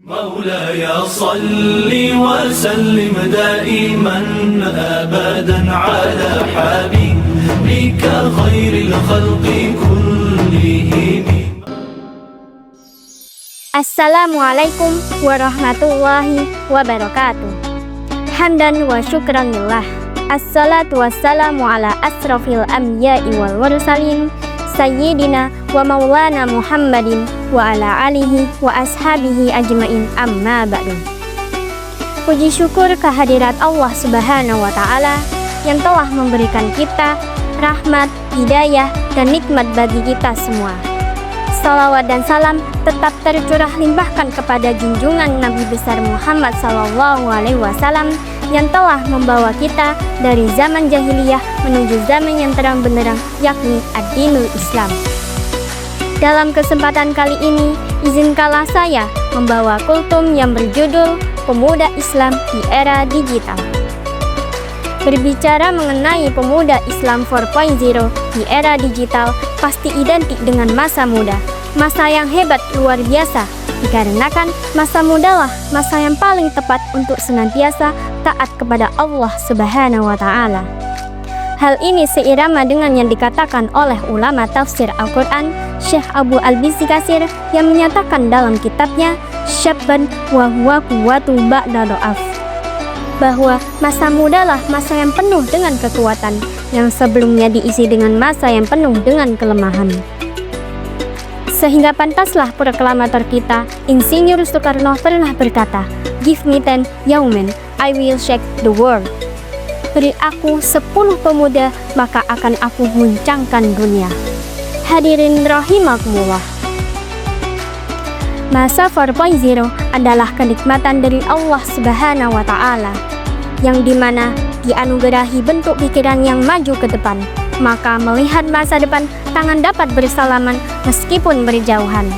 مولاي صل وسلم دائما أبدا على حبيبك خير الخلق كلهم. Assalamualaikum warahmatullahi wabarakatuh. Hamdan wa syukran lillah. Assalatu wassalamu ala asrafil anbiya'i wal mursalin Sayyidina wa maulana Muhammadin wa ala alihi wa ashabihi ajmain, amma ba'du. Puji syukur kehadirat Allah Subhanahu wa ta'ala yang telah memberikan kita rahmat, hidayah, dan nikmat bagi kita semua. Salawat dan salam tetap tercurah limpahkan kepada junjungan Nabi besar Muhammad SAW yang telah membawa kita dari zaman jahiliyah menuju zaman yang terang benderang, yakni ad-dinul Islam. Dalam kesempatan kali ini, izinkanlah saya membawa kultum yang berjudul Pemuda Islam di Era Digital. Berbicara mengenai pemuda Islam 4.0 di era digital pasti identik dengan masa muda, masa yang hebat luar biasa, dikarenakan masa mudalah masa yang paling tepat untuk senantiasa taat kepada Allah Subhanahu wa ta'ala. Hal ini seirama dengan yang dikatakan oleh ulama tafsir Al-Quran Syekh Abu Al-Bisi Katsir yang menyatakan dalam kitabnya Syabban wa huwa quwwatu ba'da do'af, bahwa masa mudalah masa yang penuh dengan kekuatan, yang sebelumnya diisi dengan masa yang penuh dengan kelemahan. Sehingga pantaslah proklamator kita, Insinyur Soekarno pernah berkata, "Give me 10 young men, I will shake the world." Beri aku 10 pemuda, maka akan aku guncangkan dunia. Hadirin rahimakumullah. Masa 4.0 adalah kenikmatan dari Allah Subhanahu wa ta'ala, yang dimana dianugerahi bentuk pikiran yang maju ke depan, maka melihat masa depan tangan dapat bersalaman meskipun berjauhan,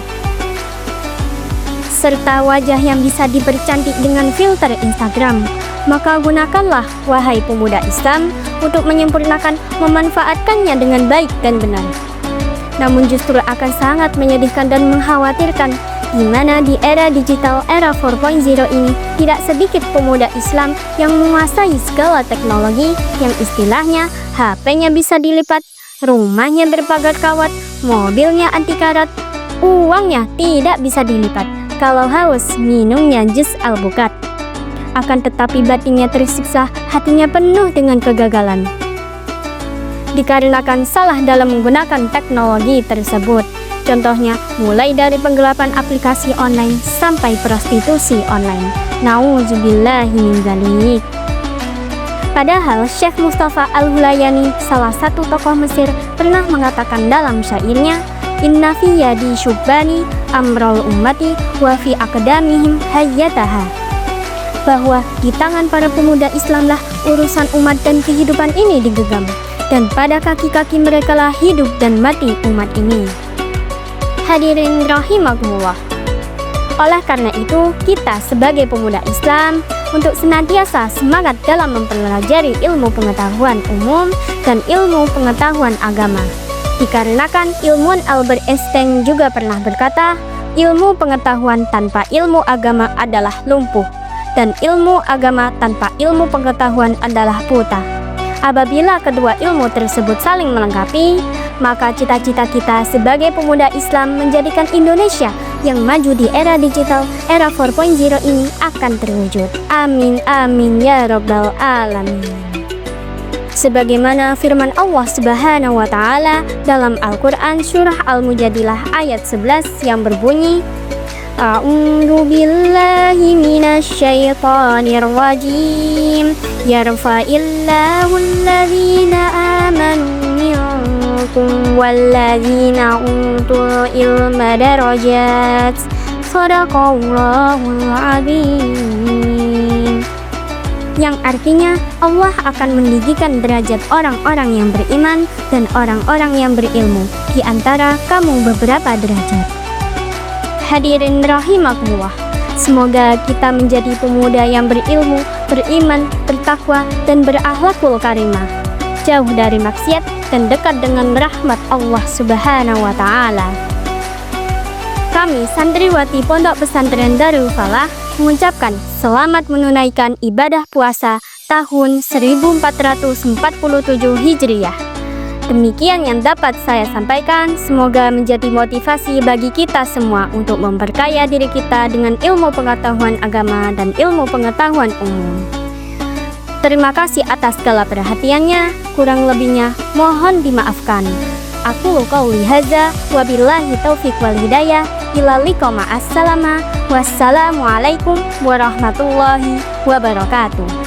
serta wajah yang bisa dipercantik dengan filter Instagram. Maka gunakanlah, wahai pemuda Islam, untuk menyempurnakan memanfaatkannya dengan baik dan benar. Namun justru akan sangat menyedihkan dan mengkhawatirkan di mana di era digital, era 4.0 ini tidak sedikit pemuda Islam yang menguasai segala teknologi yang istilahnya HP-nya bisa dilipat, rumahnya berpagar kawat, mobilnya anti karat, uangnya tidak bisa dilipat. Kalau haus, minumnya jus alpukat. Akan tetapi batinnya tersiksa, hatinya penuh dengan kegagalan, dikarenakan salah dalam menggunakan teknologi tersebut. Contohnya, mulai dari penggelapan aplikasi online sampai prostitusi online. Nauzubillahi min dzalik. Padahal Syekh Mustafa Al-Hulayani, salah satu tokoh Mesir, pernah mengatakan dalam syairnya, "Inna fi yadi syubbani amrul ummati wa fi aqdamihim hayyataha," bahwa di tangan para pemuda Islamlah urusan umat dan kehidupan ini digenggam, dan pada kaki-kaki merekalah hidup dan mati umat ini. Hadirin rahimakumullah. Oleh karena itu, kita sebagai pemuda Islam untuk senantiasa semangat dalam mempelajari ilmu pengetahuan umum dan ilmu pengetahuan agama. Dikarenakan ilmuwan Albert Einstein juga pernah berkata, ilmu pengetahuan tanpa ilmu agama adalah lumpuh, dan ilmu agama tanpa ilmu pengetahuan adalah buta. Apabila kedua ilmu tersebut saling melengkapi, maka cita-cita kita sebagai pemuda Islam menjadikan Indonesia yang maju di era digital, era 4.0 ini akan terwujud. Amin amin ya rabbal alamin. Sebagaimana firman Allah Subhanahu wa ta'ala dalam Al-Quran surah Al-Mujadilah ayat 11 yang berbunyi, A'udzu billahi minasyaitonir rajim. Yarfa'illahu alladzina amanu minkum walladzina utul ilma darajat. Shadaqallahul azim. Yang artinya Allah akan meninggikan derajat orang-orang yang beriman dan orang-orang yang berilmu di antara kamu beberapa derajat. Hadirin rahimakumullah, semoga kita menjadi pemuda yang berilmu, beriman, bertakwa, dan berakhlakul karimah, jauh dari maksiat dan dekat dengan rahmat Allah Subhanahu wa ta'ala. Kami santriwati Pondok Pesantren Darul Falah mengucapkan selamat menunaikan ibadah puasa tahun 1447 Hijriah. Demikian yang dapat saya sampaikan, semoga menjadi motivasi bagi kita semua untuk memperkaya diri kita dengan ilmu pengetahuan agama dan ilmu pengetahuan umum. Terima kasih atas segala perhatiannya, kurang lebihnya mohon dimaafkan. Aku qauli hadza wabillahi taufiq wal hidayah. Ila liqa ma'as salama. Wassalamualaikum warahmatullahi wabarakatuh.